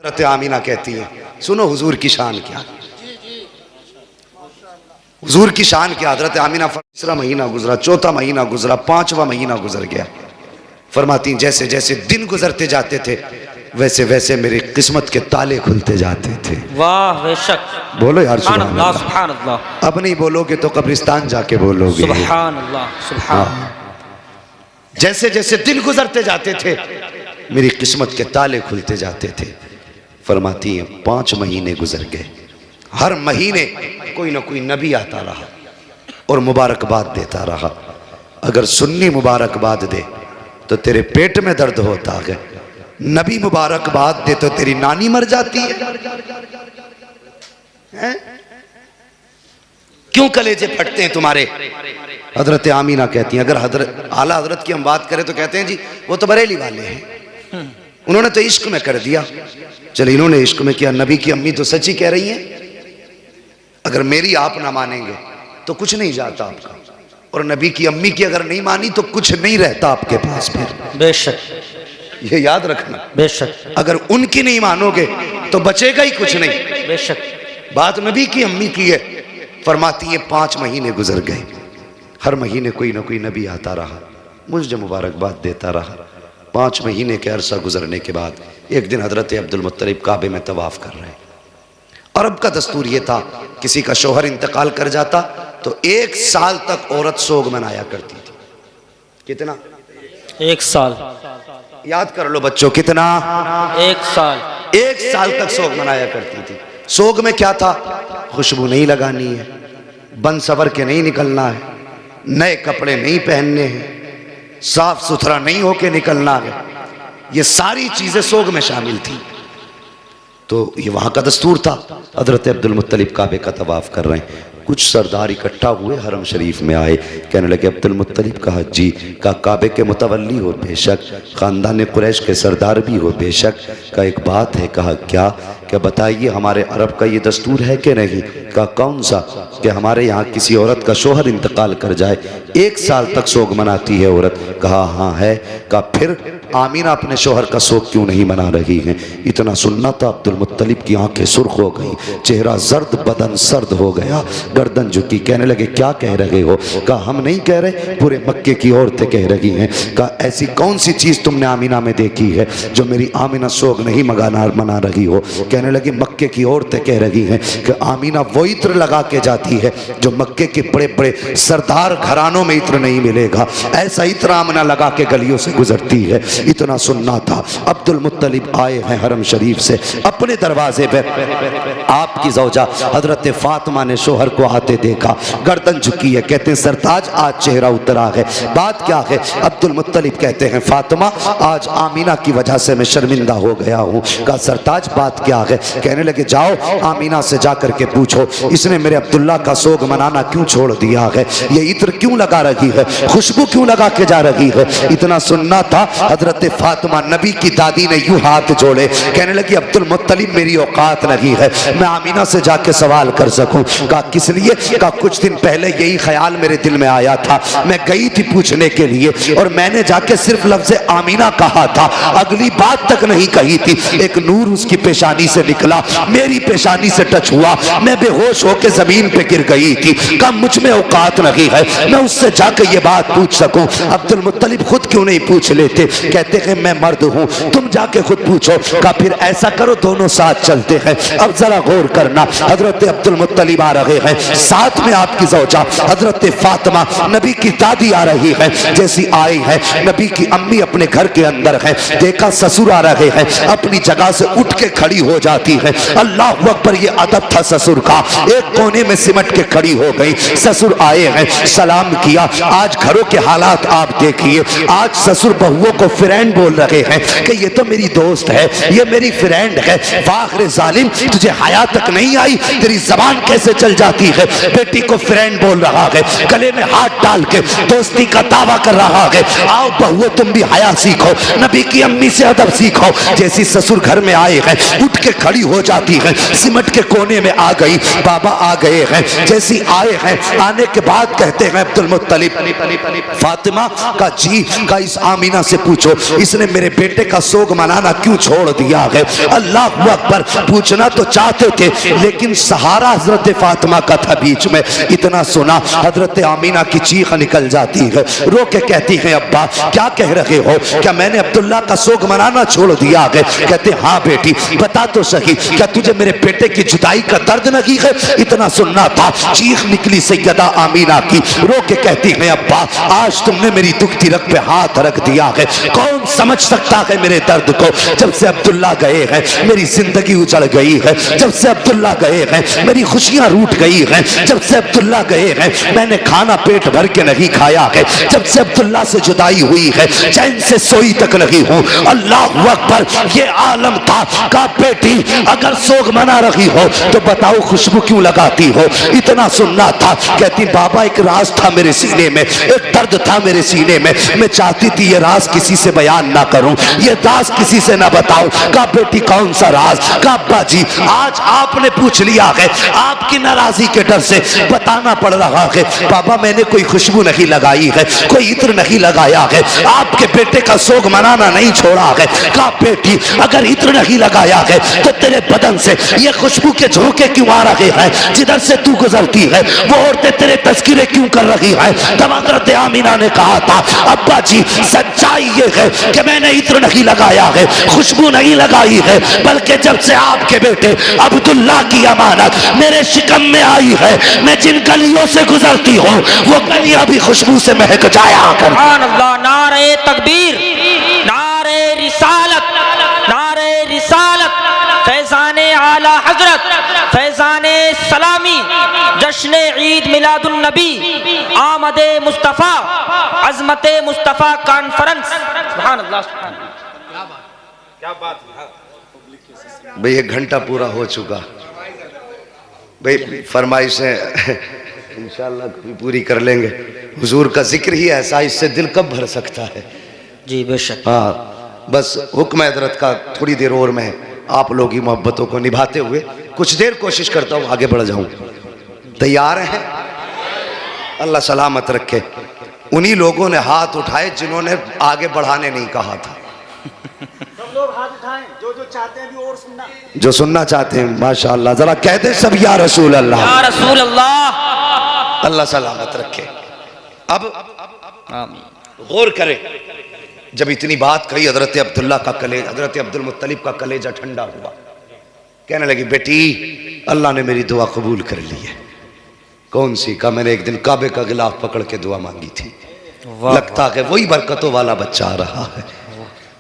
हज़रत आमीना कहती है, सुनो हुजूर की शान क्या, हुजूर की शान क्या। हज़रत आमीना तीसरा महीना गुजरा, चौथा महीना गुजरा, पांचवा महीना गुजर गया। फरमाती जैसे जैसे दिन गुजरते जाते थे वैसे वैसे मेरी किस्मत के ताले खुलते जाते थे। वाह बेशक, बोलो यार सुभान अल्लाह। सुभान अल्लाह। अब नहीं बोलोगे तो कब्रिस्तान जाके बोलोगे सुभान अल्लाह, सुभान। जैसे जैसे दिन गुजरते जाते थे मेरी किस्मत के ताले खुलते जाते थे। फरमाती हैं 5 महीने गुजर गए, हर महीने कोई ना कोई नबी आता रहा और मुबारकबाद देता रहा। अगर सुन्नी मुबारकबाद दे तो तेरे पेट में दर्द होता है, नबी मुबारकबाद दे तो तेरी नानी मर जाती है? क्यों कलेजे फटते हैं तुम्हारे? हजरत आमीना कहती हैं, अगर हजरत आला हजरत की हम बात करें तो कहते हैं जी वो तो बरेली वाले हैं, उन्होंने तो इश्क में कर दिया। चलो इन्होंने इश्क में किया, नबी की अम्मी तो सच्ची कह रही हैं। अगर मेरी आप ना मानेंगे तो कुछ नहीं जाता आपका, और नबी की अम्मी की अगर नहीं मानी तो कुछ नहीं रहता आपके पास फिर। बेशक, ये याद रखना। बेशक, अगर उनकी नहीं मानोगे तो बचेगा ही कुछ नहीं। बेशक। बात नबी की अम्मी की है। फरमाती है 5 महीने गुजर गए, हर महीने कोई ना कोई नबी आता रहा, मुझे मुबारकबाद देता रहा। 5 महीने के अरसा गुजरने के बाद एक दिन हजरत अब्दुल मुत्तलिब काबे में तवाफ कर रहे हैं। अरब का दस्तूर ये था, किसी का शौहर इंतकाल कर जाता तो 1 साल तक औरत सोग मनाया करती थी। कितना? 1 साल। याद कर लो बच्चों, कितना? 1 साल। 1 साल तक सोग मनाया करती थी। सोग में क्या था? खुशबू नहीं लगानी है, बन सवर के नहीं निकलना है, नए कपड़े नहीं पहनने हैं, साफ सुथरा नहीं होके निकलना है। ये सारी चीजें सोग में शामिल थी। तो ये वहां का दस्तूर था। हजरत अब्दुल मुत्तलिब काबे का तवाफ कर रहे हैं, कुछ सरदार इकट्ठा हुए, हरम शरीफ में आए, कहने लगे अब्दुल मुत्तलिब का हज्जी का काबे के मुतवल्ली हो बेशक, ख़ानदान कुरैश के सरदार भी हो बेशक, का एक बात है। कहा क्या? क्या बताइए हमारे अरब का ये दस्तूर है कि नहीं? का कौन सा? कि हमारे यहाँ किसी औरत का शोहर इंतकाल कर जाए 1 साल तक सोग मनाती है औरत। कहा हाँ है। का फिर आमीना अपने शोहर का सोग क्यों नहीं मना रही हैं? इतना सुनना था अब्दुल मुत्तलिब की आंखें सुर्ख हो गई, चेहरा जर्द, बदन सर्द हो गया, गर्दन झुकी। कहने लगे क्या कह रहे हो? कहा हम नहीं कह रहे, पूरे मक्के की औरतें कह रही हैं। कहा ऐसी कौन सी चीज़ तुमने आमीना में देखी है जो मेरी आमीना सोग नहीं मना रही हो? कहने लगी मक्के की औरतें कह रही हैं कि आमीना वो इत्र लगा के जाती है जो मक्के के बड़े बड़े सरदार घरानों में इत्र नहीं मिलेगा, ऐसा इत्र आमीना लगा के गलियों से गुजरती है। इतना सुनना था। अब्दुल मुत्तलिब आए हैं हरम शरीफ से, अपने दरवाजे पे आपकी ज़ौजा हजरत फातिमा ने शोहर को आते देखा, गर्दन झुकी है। कहते हैं सरताज आज चेहरा उतरा है, बात क्या है? अब्दुल मुत्तलिब कहते हैं फातिमा आज आमीना की वजह से मैं शर्मिंदा हो गया हूँ। कहा सरताज बात क्या है? कहने लगे जाओ आमीना से जाकर के पूछो इसने मेरे अब्दुल्ला का सोग मनाना क्यों छोड़ दिया है, ये इत्र क्यों लगा रही है, खुशबू क्यों लगा के जा रही है। इतना सुनना था। हजरत फातिमा नबी की दादी ने यूं हाथ जोड़े, कहने लगी अब्दुल मुत्तलिब मेरी औकात नहीं है मैं आमीना से जाके सवाल कर सकूं। कहा किस लिए? कहा कुछ दिन पहले यही ख्याल मेरे दिल में आया था, मैं गई थी पूछने के लिए और मैंने जाके सिर्फ लफ्ज़ आमीना कहा था, अगली बात तक नहीं कही थी। एक नूर उसकी पेशानी से निकला, मेरी पेशानी से टच हुआ, मैं बेहोश होकर जमीन पे गिर गई थी। कहा मुझ में औकात नहीं है मैं उससे जाकर ये बात पूछ सकूं। अब्दुल मुत्तलिब खुद क्यों नहीं पूछ लेते? कहते हैं मैं मर्द हूं, तुम जाके खुद पूछो। कहा फिर ऐसा करो दोनों साथ चलते हैं। अब जरा गौर करना, हजरत अब्दुल मुत्तलिब आ रहे हैं, साथ में आपकी ज़ौजा हजरत फातिमा नबी की दादी आ रही है। जैसी आई है नबी की अम्मी अपने घर के अंदर है, देखा ससुर आ रहे हैं, अपनी जगह से उठ के खड़ी हो जाती है। अल्लाह अकबर, ये अदब था ससुर का। एक कोने में सिमट के खड़ी हो गई। ससुर आए हैं, सलाम किया। आज घरों के हालात आप देखिए, आज ससुर बहुओं को फ्रेंड बोल रहे हैं कि ये तो मेरी दोस्त है, ये मेरी फ्रेंड है। वाह रे जालिम, तुझे हया तक नहीं आई, तेरी जबान कैसे चल जाती रही है, बेटी को फ्रेंड बोल रहा है, गले में हाथ डाल के दोस्ती का दावा कर रहा है। आओ बहुओं तुम भी हया सीखो, नबी की अम्मी से अदब सीखो। जैसी ससुर घर में आए हैं उठ के खड़ी हो जाती है, सिमट के कोने में आ गई, बाबा आ गए हैं। जैसी आए हैं, आने के बाद कहते हैं अब्दुल मुत्तलिब, फातिमा का जी का इस आमीना से पूछो इसने मेरे बेटे का सोग मनाना क्यों छोड़ दिया है। अल्लाह अकबर, पूछना तो चाहते थे लेकिन सहारा हजरत फातिमा का था बीच में। इतना सुना हजरत आमीना की चीख निकल जाती है, रो के कहती है अब्बा क्या कह रहे हो, क्या मैंने अब्दुल्ला का सोग मनाना छोड़ दिया है। कहते हाँ बेटी बता तो सही, क्या तुझे मेरे बेटे की जुदाई का दर्द नहीं है। इतना सुनना था, चीख निकली सैयदा आमीना की, रो के कहती है अब्बा आज तुमने मेरी दुखती रग पे हाथ रख दिया है, कौन समझ सकता है मेरे दर्द को। जब से अब्दुल्ला गए हैं मेरी जिंदगी उजड़ गई है, जब से अब्दुल्ला गए हैं मेरी खुशियां रूठ गई हैं, जब से अब्दुल्ला गए हैं मैंने खाना पेट भर के नहीं खाया है, जब से अब्दुल्ला से जुदाई हुई है चैन से सोई तक नहीं हूं। अल्लाह अकबर, ये आलम था का बेटी अगर सोग मना रही हो तो बताओ खुशबू क्यों लगाती हो। इतना सुनना था, कहती बाबा एक राज था मेरे सीने में, एक दर्द था मेरे सीने में, मैं चाहती थी ये राज किसी से बयान ना करूं, ये राज किसी से ना बताऊं। का बेटी कौन सा राज। का अब्बा जी आज आपने पूछ लिया है, आपकी नाराजगी के डर से बताना पड़ रहा है। बाबा मैंने कोई खुशबू नहीं लगाई है, कोई इत्र नहीं लगाया है, आपके बेटे का सोग मनाना नहीं छोड़ा है। का बेटी अगर इत्र नहीं लगाया है तो तेरे बदन से ये खुशबू के झोंके क्यों आ रहे हैं, जिधर से तू गुजरती है वो औरतें तेरे तस्करे क्यों कर रही हैं। तब हज़रत आमीना ने कहा था अब्बा जी सच्चाई ये है कि मैंने इत्र नहीं लगाया है, खुशबू नहीं लगाई है, बल्कि जब से आपके बेटे अब्दुल्ला की अमानत मेरे शिकम में आई है, मैं जिन गलियों से गुजरती हूँ वो गलियां भी खुशबू से महक जाया कर। सुभान अल्लाह, नारे तकबीर, नारे रिसालत, नारे रिसालत, फैजाने आला हजरत, फैजाने सलामी, जश्न ईद मिलादुन नबी, आमदे मुस्तफ़ा, अज़मते मुस्तफ़ा कॉन्फ्रेंस। सुभान अल्लाह, क्या बात है भाई। 1 घंटा पूरा हो चुका भाई, फरमाइशें इंशाअल्लाह कभी पूरी कर लेंगे। हुजूर का जिक्र ही ऐसा, इससे दिल कब भर सकता है। जी बेशक। हाँ बस हुक्म हजरत का थोड़ी देर और मैं आप लोगों की मोहब्बतों को निभाते हुए कुछ देर कोशिश करता हूँ आगे बढ़ जाऊँ। तैयार हैं? अल्लाह सलामत रखे। उन्हीं लोगों ने हाथ उठाए जिन्होंने आगे बढ़ाने नहीं कहा था। सब लोग हाथ उठाएं जो चाहते हैं भी और सुनना, जो सुनना चाहते हैं माशाअल्लाह जरा कहते सब या रसूल अल्लाह, या रसूल अल्लाह। अल्लाह सलामत रखे। अब आमीन। गौर करें, जब इतनी बात कही हजरत अब्दुल्ला का कलेजा, हजरत अब्दुल मुत्तलिब का कलेजा ठंडा हुआ। कहने लगी बेटी अल्लाह ने मेरी दुआ कबूल कर ली है। कौन सी? का मैंने एक दिन काबे का गिलाफ पकड़ के दुआ मांगी थी, लगता है वही बरकतों वाला बच्चा आ रहा है।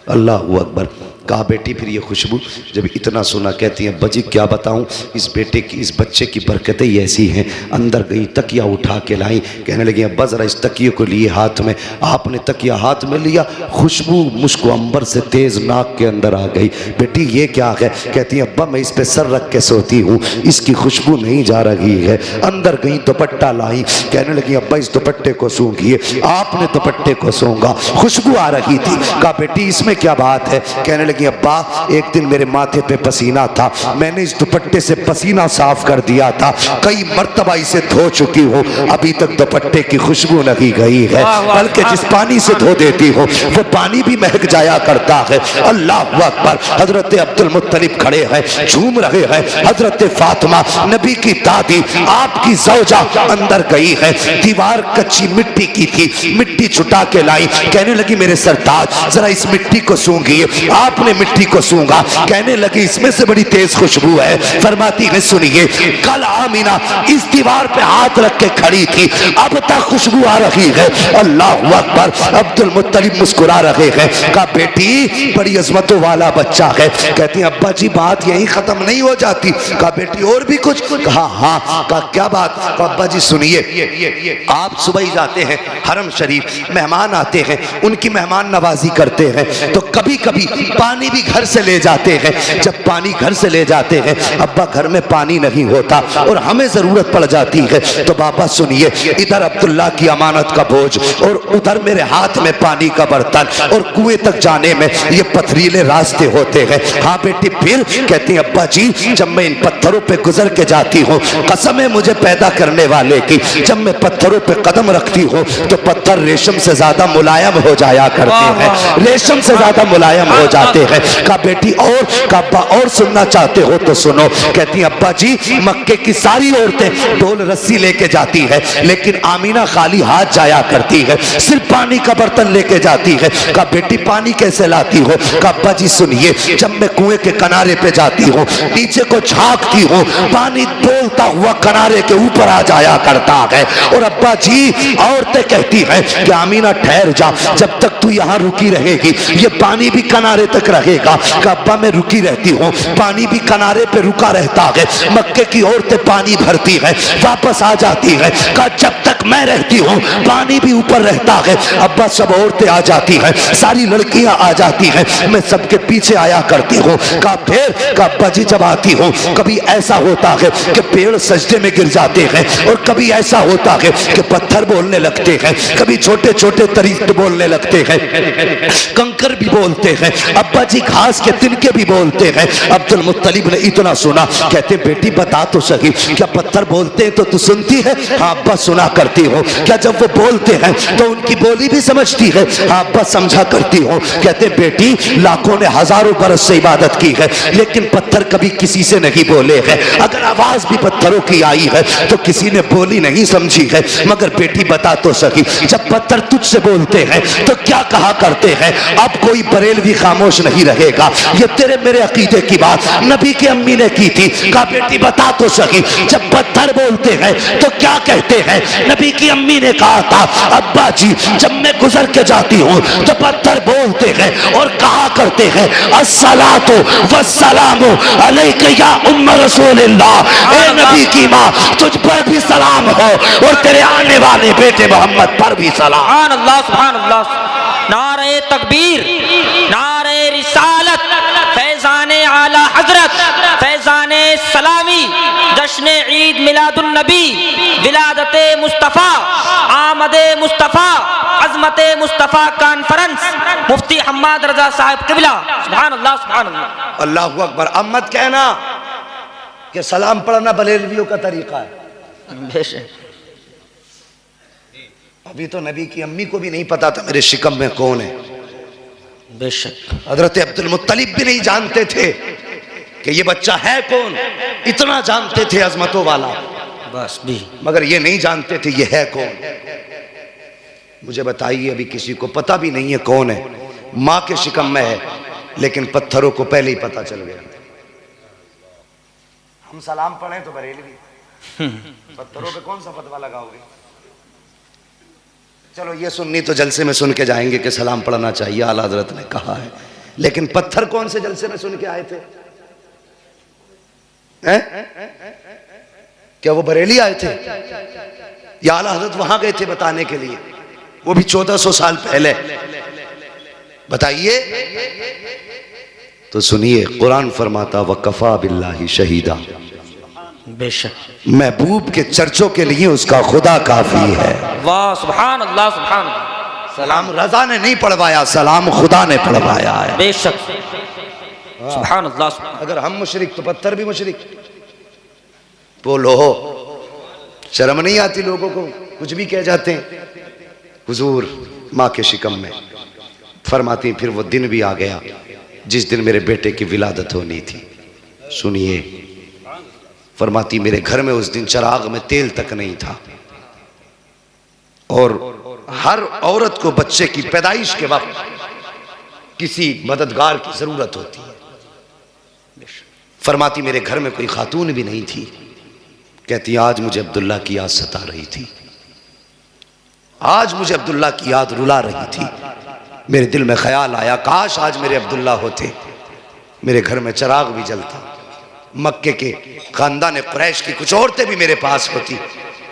अल्लाह अकबर। कहा बेटी फिर ये खुशबू, जब इतना सुना कहती है बजी क्या बताऊं, इस बेटे की इस बच्चे की बरकतें ऐसी हैं। अंदर गई तकिया उठा के लाई, कहने लगी अब्बा जरा इस तकिए को लिए हाथ में। आपने तकिया हाथ में लिया, खुशबू मुझको अंबर से तेज नाक के अंदर आ गई। बेटी ये क्या है? कहती है अब्बा मैं इस पे सर रख के सोती हूँ, इसकी खुशबू नहीं जा रही है। अंदर गई दुपट्टा लाई, कहने लगी अब्बा इस दुपट्टे को सूंघिए। आपने दुपट्टे को सूंघा, खुशबू आ रही थी। कहा बेटी इसमें क्या बात है? कहने लगी अब्बा एक दिन मेरे माथे पे पसीना था, मैंने इस दुपट्टे से पसीना साफ कर दिया था, कई मर्तबा इसे धो चुकी हूँ, अभी तक दुपट्टे की खुशबू नहीं गई है, बल्कि जिस पानी से धो देती हो वो पानी भी महक जाया करता है। अल्लाह अकबर। हजरत अब्दुल मुत्तलिब खड़े हैं, झूम रहे हैं। हजरत फातिमा नबी की दादी, आपकी ज़ौजा अंदर गई है। दीवार कच्ची मिट्टी की थी, मिट्टी छुटा के लाई, कहने लगी मेरे सरताज जरा इस मिट्टी को सूंघिए। आपने मिट्टी को सूंघा, कहने लगी इसमें से बड़ी तेज खुशबू है। फरमाती है सुनिए, कल आमीना इस दीवार पे हाथ रख के खड़ी थी, अब तक खुशबू आ रही है। अल्लाह अकबर। अब्दुल मुत्तलिब मुस्कुरा रहे हैं। कहा बेटी बड़ी अजमतों वाला बच्चा है। कहती है अब्बा जी बात यही खत्म नहीं हो जाती। कहा बेटी और भी कुछ? कहा हाँ। कहा क्या बात? कहा अब्बा जी सुनिए, आप सुबह ही जाते हैं हरम शरीफ, मेहमान आते हैं, उनकी मेहमान नवाजी करते हैं, तो कभी कभी पानी भी घर से ले जाते हैं। जब पानी घर से ले जाते हैं, अब्बा घर में पानी नहीं होता और हमें जरूरत पड़ जाती है, तो बाबा सुनिए, इधर अब्दुल्ला की अमानत का बोझ और उधर मेरे हाथ में पानी का बर्तन, और कुएं तक जाने में ये पथरीले रास्ते होते हैं। हाँ बेटी, फिर कहती है अब्बा जी, जब मैं इन पत्थरों पे गुजर के जाती हूँ, कसम है मुझे पैदा करने वाले की, जब मैं पत्थरों पे कदम रखती हूँ तो पत्थर रेशम से ज्यादा मुलायम हो जाया करते हैं, रेशम से ज्यादा मुलायम हो जाते हैं। कहा बेटी और, कहा अब्बा और सुनना चाहते हो तो सुनो। कहती अब्बा जी, मक्के की सारी औरतें ढोल रस्सी लेके जाती है, लेकिन आमीना खाली हाथ जाया करती है, सिर्फ पानी का बर्तन लेके जाती है। कहा बेटी पानी कैसे लाती हो? कहा अब्बा जी सुनिए, जब मैं कुएं के किनारे पे जाती हूँ, नीचे को झांकती हूँ, पानी बोलता हुआ किनारे के ऊपर आ जाया करता है। और अब्बा जी औरतें कहती हैं कि आमीना ठहर जा, जब तक तू यहाँ रुकी रहेगी ये पानी भी किनारे तक रहेगा। कहा अब्बा मैं रुकी रहती हूँ, पानी भी किनारे पे रुका रहता है। मक्के की औरतें पानी भरती है, वापस आ जाती है। कहा जब तक मैं रहती हूँ पानी भी ऊपर रहता है। अब्बा सब औरतें आ जाती हैं, सारी लड़कियां आ जाती हैं, मैं सबके पीछे आया करती हूँ। कहा फिर? कहा अब्बा जी जब आती हूँ कभी ऐसा होता है कि पेड़ सजदे में गिर जाते हैं, और कभी ऐसा होता है कि पत्थर बोलने लगते हैं, कभी छोटे छोटे तरीके बोलने लगते हैं, कंकर भी बोलते हैं, अब्बा जी घास के तिनके भी बोलते हैं। अब्दुल मुत्तलिब ने इतना सुना, कहते बेटी बता तो सही, क्या पत्थर बोलते हैं तो तू सुनती है? हाँ अब्बा सुना करती हो। क्या जब वो बोलते हैं तो उनकी बोली भी समझती है? हाँ अब्बा समझा करती हो। कहते बेटी लाखों ने हजारों बरस से इबादत की है, लेकिन पत्थर कभी किसी से नहीं बोले हैं। अगर आवाज भी पत्थरों की आई है तो किसी ने बोली नहीं समझी है। मगर बेटी बता तो सही, जब पत्थर तुझसे बोलते हैं तो क्या कहा करते हैं? अब कोई बरेलवी खामोश नहीं रहेगा, ये तेरे मेरे अकीदे की बात नबी की अम्मी ने की थी। कहा बेटी बता तो सही, जब पत्थर बोलते हैं तो क्या कहते हैं? नबी की अम्मी ने कहा था अब्बा जी जब मैं गुजर के जाती हूँ तो पत्थर बोलते हैं और कहा करते हैं अस्सलातु वस्सलामु अलैका या उम्म रसूलिल्लाह। ए नबी की माँ तुझ पर भी सलाम हो और तेरे आने वाले बेटे मोहम्मद पर भी सलाम। सुभान अल्लाह, सुभान अल्लाह। नारे तकबीर, नारे रिसालत, फैजाने आला हजरत, फैजाने सलामी, जश्न ईद मिलादुन नबी, विलादते मुस्तफ़ा, आमदे मुस्तफ़ा, अज़मते मुस्तफ़ा कॉन्फ्रेंस, मुफ्ती हम्माद रजा साहब किबला। सुभान अल्लाह, सुभान अल्लाह। अल्लाहु अकबर। अब मत कहना कि सलाम पढ़ना बरेलवियों का तरीका है। बेशक अभी तो नबी की अम्मी को भी नहीं पता था मेरे शिकम में कौन है। बेशक हजरत अब्दुल मुत्तलिब भी नहीं जानते थे कि ये बच्चा है कौन, इतना जानते थे अजमतों वाला, बस भी, मगर ये नहीं जानते थे ये है कौन। मुझे बताइए, अभी किसी को पता भी नहीं है कौन है, माँ के शिकम में है, लेकिन पत्थरों को पहले ही पता चल गया। हम सलाम पढ़ें तो बरेलवी, पत्थरों पे कौन सा फतवा लगाओगे? चलो ये सुन्नी तो जलसे में सुन के जाएंगे कि सलाम पढ़ना चाहिए, आला हजरत ने कहा है, लेकिन पत्थर कौन से जलसे में सुन के आए थे? क्या वो बरेली आए थे या आला हजरत वहां गए थे बताने के लिए? वो भी 1400 साल पहले। बताइए तो सुनिए, कुरान फरमाता वकफा बिल्लाहि शहीदा, बेशक महबूब के चर्चों के लिए उसका खुदा काफी है। वाह, सुभान अल्लाह, सुभान अल्लाह। सलाम रजा ने नहीं पढ़वाया, सलाम खुदा ने पढ़वाया है। बेशक सुभान अल्लाह, सुभान। अगर हम मुशरिक तो पत्थर भी मुशरिक। बोलो, शर्म नहीं आती लोगों को? कुछ भी कह जाते हैं। हुजूर माँ के शिकम में फरमाती, फिर वो दिन भी आ गया जिस दिन मेरे बेटे की विलादत होनी थी। सुनिए, फरमाती मेरे घर में उस दिन चिराग में तेल तक नहीं था, और हर औरत को बच्चे की पैदाइश के वक्त किसी मददगार की जरूरत होती है। फरमाती मेरे घर में कोई खातून भी नहीं थी। कहती आज मुझे अब्दुल्ला की याद सता रही थी, आज मुझे अब्दुल्ला की याद रुला रही थी। मेरे दिल में ख्याल आया काश आज मेरे अब्दुल्ला होते, मेरे घर में चिराग भी जलता, मक्के के खानदान कुरैश की कुछ औरतें भी मेरे पास होती।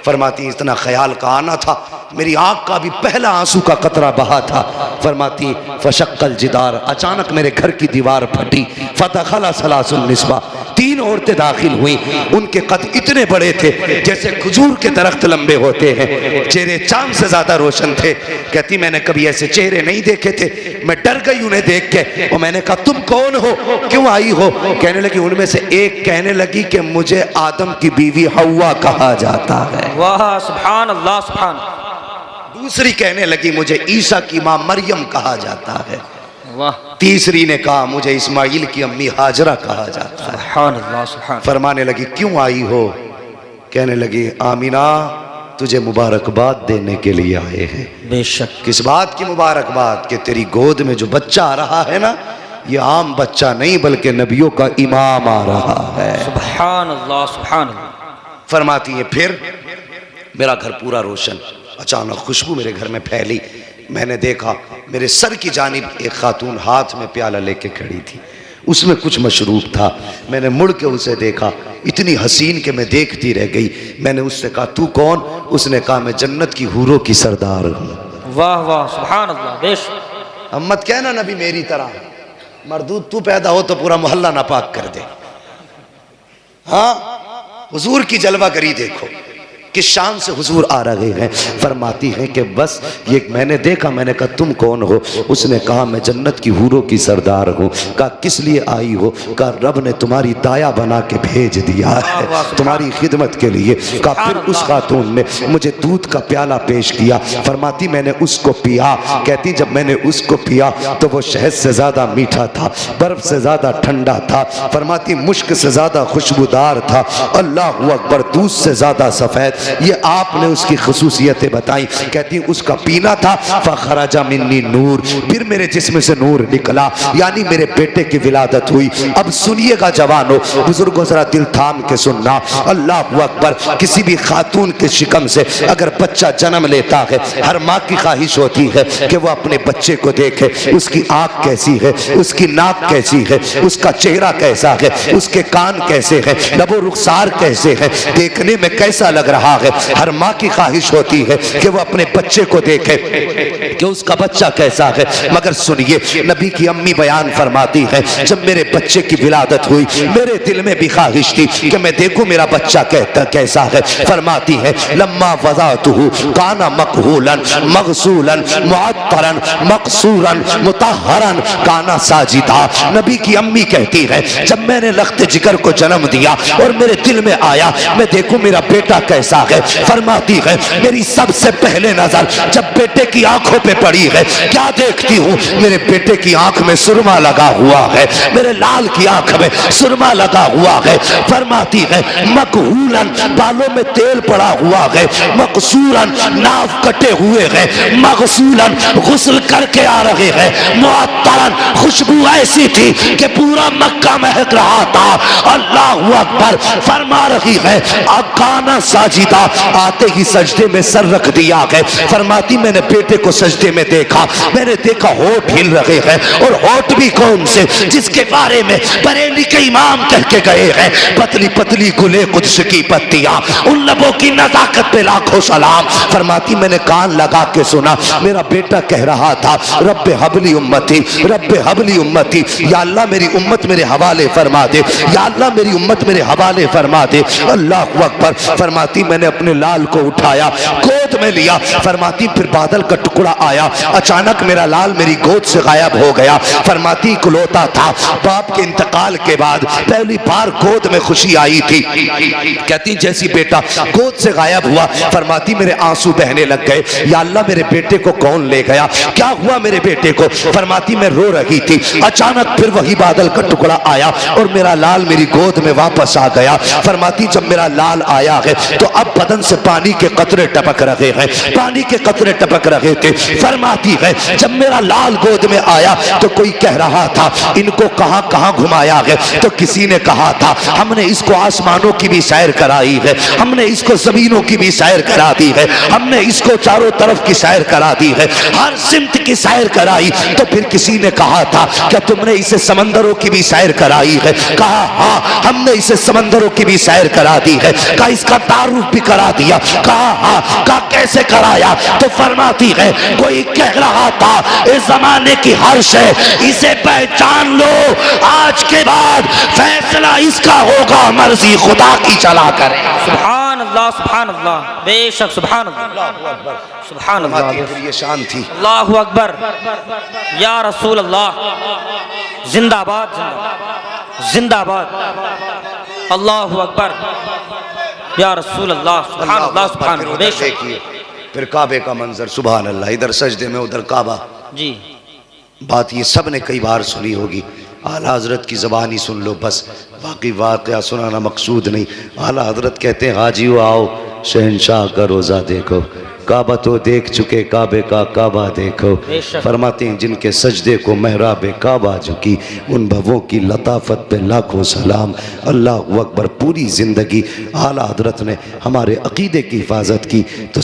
फरमाती इतना ख्याल का आना था, मेरी आंख का भी पहला आंसू का कतरा बहा था। फरमाती फशक्कल जिदार, अचानक मेरे घर की दीवार फटी। फदखला सलासुन निस्बा, 3 औरतें दाखिल हुई। उनके कद इतने बड़े थे जैसे खजूर के दरख्त लंबे होते हैं, चेहरे चांद से ज्यादा रोशन थे। कहती मैंने कभी ऐसे चेहरे नहीं देखे थे, मैं डर गई उन्हें देख के। और मैंने कहा तुम कौन हो, क्यों आई हो? कहने लगी, उनमें से एक कहने लगी कि मुझे आदम की बीवी हव्वा कहा जाता है। वाह सुभान अल्लाह सुभान। दूसरी कहने लगी मुझे ईसा की मां मरियम कहा जाता है। वाह। तीसरी ने कहा मुझे इस्माइल की अम्मी हाजरा कहा जाता है। सुभान अल्लाह सुभान। फरमाने लगी क्यों आई हो? कहने लगी आमीना तुझे मुबारकबाद देने के लिए आए हैं। बेशक। किस बात की मुबारकबाद? कि तेरी गोद में जो बच्चा आ रहा है ना, ये आम बच्चा नहीं बल्कि नबियों का इमाम आ रहा है। सुभान अल्लाह सुभान अल्लाह। फरमाती है फिर मेरा घर पूरा रोशन। अचानक खुशबू मेरे घर में फैली। मैंने देखा मेरे सर की जानिब एक खातून हाथ में प्याला लेके खड़ी थी, उसमें कुछ मशरूब था। मैंने मुड़ के उसे देखा, इतनी हसीन कि मैं देखती रह गई। मैंने उससे कहा तू कौन? उसने कहा मैं जन्नत की हूरों की सरदार हूँ। वाह वाह सुभान अल्लाह। बेशक। अब मत कहना नबी मेरी तरह मरदूद तू पैदा हो तो पूरा मोहल्ला नापाक कर दे। हाँ, हुजूर की जलवा करी देखो किस शान से हुजूर आ रहे हैं। फरमाती हैं कि बस ये मैंने देखा। मैंने कहा तुम कौन हो? उसने कहा मैं जन्नत की हूरों की सरदार हूँ। कहा किस लिए आई हो? कहा रब ने तुम्हारी दाया बना के भेज दिया है तुम्हारी खिदमत के लिए। कहा फिर उस खातून ने मुझे दूध का प्याला पेश किया। फरमाती मैंने उसको पिया। कहती जब मैंने उसको पिया तो वो शहद से ज़्यादा मीठा था, बर्फ से ज़्यादा ठंडा था। फरमाती मुश्क से ज़्यादा खुशबूदार था। अल्लाह अकबर, दूध से ज़्यादा सफ़ेद। ये आपने उसकी खुसूसियतें बताई। कहती उसका पीना था फखराजा मिन्नी नूर, फिर मेरे जिस्म से नूर निकला, यानी मेरे बेटे की विलादत हुई। अब सुनिएगा जवानों, बुजुर्गों जरा दिल थाम के सुनना। अल्लाह अकबर, किसी भी खातून के शिकम से अगर बच्चा जन्म लेता है, हर माँ की ख्वाहिश होती है कि वो अपने बच्चे को देखे, उसकी आँख कैसी है, उसकी नाक कैसी है, उसका चेहरा कैसा है, उसके कान कैसे है, लबो रुखसार कैसे है, देखने में कैसा लग रहा है। हर माँ की ख्वाहिश होती है कि वो अपने बच्चे को देखे कि उसका बच्चा कैसा है। मगर सुनिए, नबी की अम्मी बयान फरमाती है जब मेरे बच्चे की विलादत हुई मेरे दिल में भी ख्वाहिश थी कि मैं देखूं मेरा बच्चा कैसा है। फरमाती है लम्मा वज़अतहु काना मकहूलन मगसूलन मुअत्तरन मकसूरन मुतहरन काना साजिदा। नबी की अम्मी कहती है जब मैंने लख्त जिगर को जन्म दिया और मेरे दिल में आया मैं देखूं मेरा बेटा कैसा है। फरमाती है मेरी सबसे पहले नजर जब बेटे की आंखों पे पड़ी है, क्या देखती हूँ? मेरे बेटे की आंख में सुरमा लगा हुआ है, मेरे लाल की आंख में सुरमा लगा हुआ है। फरमाती है मकहूलन, बालों में तेल पड़ा हुआ है, मकसूरन, नाव कटे हुए हैं, मगसूलन, गुस्ल करके आ रहे हैं, मुअत्तरन, खुशबू ऐसी थी कि पूरा मक्का महक रहा था। अल्लाहु अकबर। फरमा रही है अकाना साजिदा, आते ही सजदे में सर रख दिया है। फरमाती मैंने बेटे को सजदे में देखा, मैंने देखा होठ हिल रहे हैं, और होठ भी कौन से? जिसके बारे में बरेली के इमाम कह के गए हैं पतली पतली गुले कुद्स की पत्तियां, उन लबों की नजाकत पे लाखों सलाम। फरमाती मैंने कान लगा के सुना, मेरा बेटा कह रहा था रब्बे हबली उम्मती, रब्बे हबली उम्मती, या अल्लाह मेरी उम्मत मेरे हवाले फरमा दे, या अल्लाह मेरी उम्मत मेरे हवाले फरमा दे। अल्लाह अकबर। फरमाती मैंने अपने लाल को उठाया, गोद में लिया। फरमाती फिर बादल का टुकड़ा आया, अचानक मेरा लाल मेरी गोद से गायब हो गया। फरमाती इकलौता था, बाप के इंतकाल के बाद पहली बार गोद में खुशी आई थी। कहती जैसी बेटा गोद से गायब हुआ, फरमाती मेरे आंसू बहने लग गए, या अल्लाह मेरे बेटे को कौन ले गया, क्या हुआ मेरे बेटे को? फरमाती मैं रो रही थी, अचानक फिर वही बादल का टुकड़ा आया और मेरा लाल मेरी गोद में वापस आ गया। फरमाती जब मेरा लाल आया है तो अब बदन से पानी के कतरे टपक रहे हैं, पानी के कतरे टपक रहे थे। फरमाती है जब मेरा लाल गोद में आया तो कोई कह रहा था इनको कहां कहां घुमाया है, तो किसी ने कहा था हमने इसको आसमानों की भी सैर कराई है, हमने इसको जमीनों की भी सैर करा दी है, हमने इसको चारों तरफ की सैर करा दी है, हर सिमत की सैर कराई। तो फिर किसी ने कहा था क्या तुमने इसे समंदरों की भी सैर कराई है? कहा हाँ हमने इसे समंदरों की भी सैर करा दी है। कहा इसका तारुफ भी करा दिया। कहा हाँ, कहा कैसे कराया? तो फरमाती है कोई कह रहा था इस जमाने की हर शय इसे पहचान लो, आज के बाद फैसला इसका होगा, मर्जी खुदा की चला करे। सुभान अल्लाह, बेशक सुभान अल्लाह, सुभान अल्लाह। फिर ये शान थी। अल्लाहु अकबर, या रसूल अल्लाह, जिंदाबाद जिंदाबाद, अल्लाहु अकबर, या रसूल अल्लाह, सुभान अल्लाह, सुभान अल्लाह। बेशक देखिए फिर काबे का मंजर, सुभान अल्लाह, इधर सजदे में उधर काबा। जी, बात ये सब ने कई बार सुनी होगी, आला हजरत की ज़बानी सुन लो बस, बाकी वाक़या सुनाना मकसूद नहीं। आला हजरत कहते हैं हाजियो आओ शहनशाह का रोज़ा देखो, काबा तो देख चुके, काबे का काबा देखो। फरमाते हैं जिनके सजदे को महराब काबा झुकी, उन भवों की लताफत पे लाखों सलाम। अल्लाह अकबर। पूरी ज़िंदगी आला हजरत ने हमारे अकीदे की हिफाजत की। तो